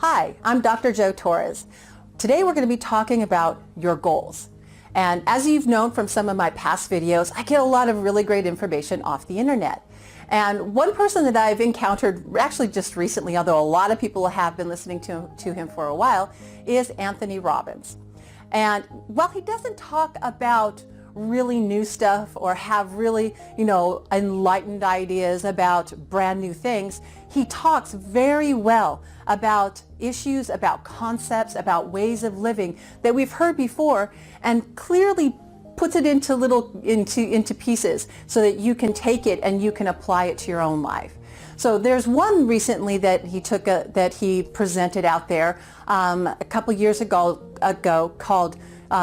Hi, I'm Dr. Jo Torres. Today we're going to be talking about your goals. And as you've known from some of my past videos, I get a lot of really great information off the internet. And one person that I've encountered actually just recently, although a lot of people have been listening to him for a while, is Anthony Robbins. And while he doesn't talk about really new stuff or have really, enlightened ideas about brand new things, he talks very well about issues, about concepts, about ways of living that we've heard before, and clearly puts it into pieces so that you can take it and you can apply it to your own life. So there's one recently that he presented out there a couple years ago called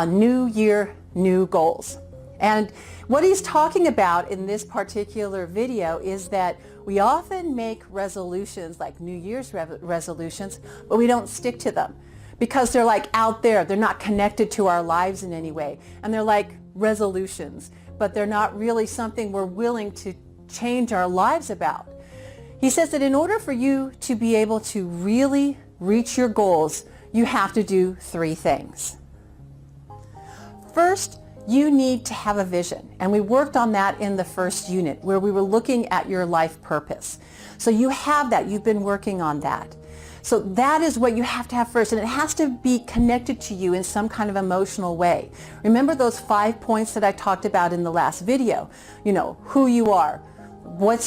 New Year, New Goals. And what he's talking about in this particular video is that we often make resolutions like New Year's resolutions, but we don't stick to them because they're like out there. They're not connected to our lives in any way. And they're like resolutions, but they're not really something we're willing to change our lives about. He says that in order for you to be able to really reach your goals, you have to do three things. First, you need to have a vision. And we worked on that in the first unit where we were looking at your life purpose. So you have that. You've been working on that. So that is what you have to have first. And it has to be connected to you in some kind of emotional way. Remember those 5 points that I talked about in the last video? Who you are. What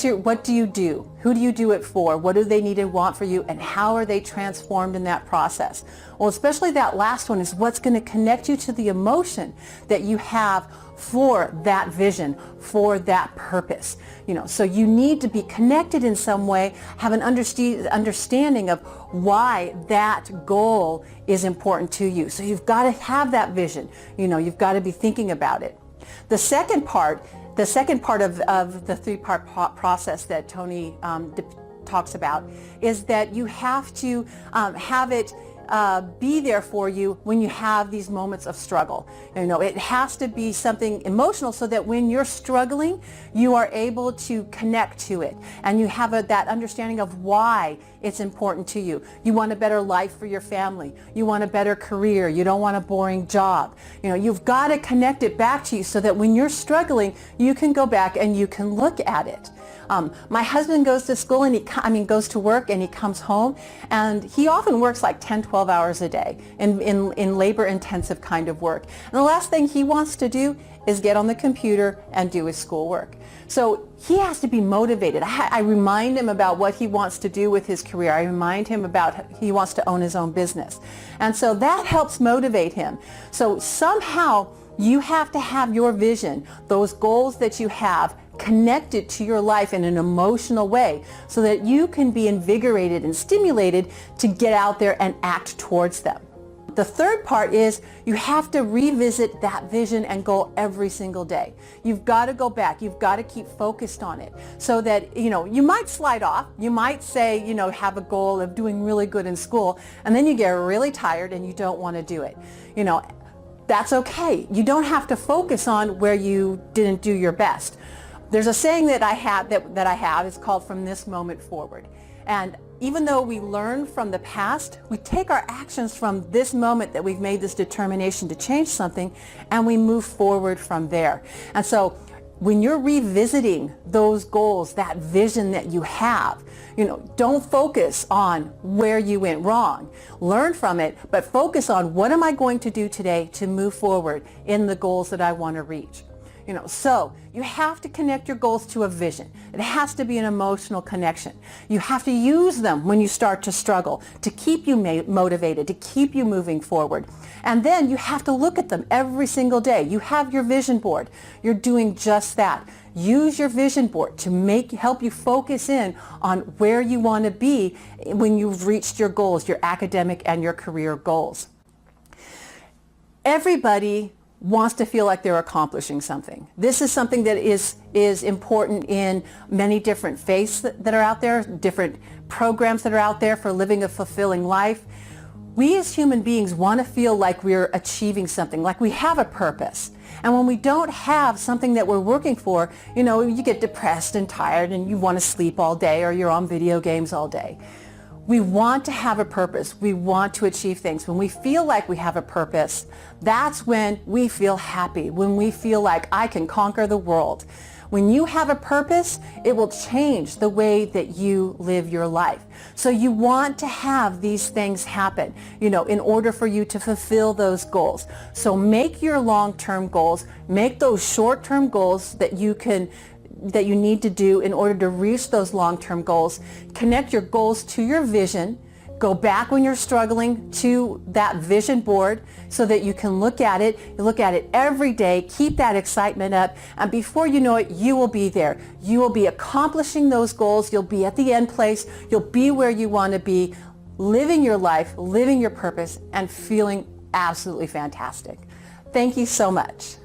do you do? Who do you do it for? What do they need and want for you? And how are they transformed in that process? Well, especially that last one is what's going to connect you to the emotion that you have for that vision, for that purpose. So you need to be connected in some way, have an understanding of why that goal is important to you. So you've got to have that vision. You've got to be thinking about it. The second part of the three-part process that Tony talks about is that you have to have it be there for you when you have these moments of struggle. It has to be something emotional so that when you're struggling, you are able to connect to it and you have that understanding of why it's important to you. You want a better life for your family. You want a better career. You don't want a boring job. You've got to connect it back to you so that when you're struggling, you can go back and you can look at it. My husband goes to school and goes to work and he comes home and he often works like 10, 12 hours a day in labor intensive kind of work. And the last thing he wants to do is get on the computer and do his schoolwork. So he has to be motivated. I remind him about what he wants to do with his career. I remind him about he wants to own his own business. And so that helps motivate him. So somehow you have to have your vision, those goals that you have, connected to your life in an emotional way so that you can be invigorated and stimulated to get out there and act towards them. The third part is you have to revisit that vision and goal every single day. You've got to go back. You've got to keep focused on it so that, you might slide off. You might say, have a goal of doing really good in school, and then you get really tired and you don't want to do it. That's okay. You don't have to focus on where you didn't do your best. There's a saying that I have, it's called from this moment forward. And even though we learn from the past, we take our actions from this moment that we've made this determination to change something and we move forward from there. And so when you're revisiting those goals, that vision that you have, don't focus on where you went wrong. Learn from it, but focus on what am I going to do today to move forward in the goals that I want to reach. So you have to connect your goals to a vision. It has to be an emotional connection. You have to use them when you start to struggle to keep you motivated, to keep you moving forward. And then you have to look at them every single day. You have your vision board. You're doing just that. Use your vision board to help you focus in on where you want to be when you've reached your goals, your academic and your career goals. Everybody wants to feel like they're accomplishing something. This is something that is important in many different faiths that are out there, different programs that are out there for living a fulfilling life. We as human beings want to feel like we're achieving something, like we have a purpose. And when we don't have something that we're working for, you get depressed and tired and you want to sleep all day or you're on video games all day. We want to have a purpose. We want to achieve things. When we feel like we have a purpose, that's when we feel happy, when we feel like I can conquer the world. When you have a purpose, it will change the way that you live your life. So you want to have these things happen, in order for you to fulfill those goals. So make your long-term goals, make those short-term goals that you need to do in order to reach those long-term goals. Connect your goals to your vision. Go back when you're struggling to that vision board so that you can look at it. You look at it every day, keep that excitement up, and before you know it, you will be there. You will be accomplishing those goals. You'll be at the end place. You'll be where you want to be, living your life, living your purpose, and feeling absolutely fantastic. Thank you so much.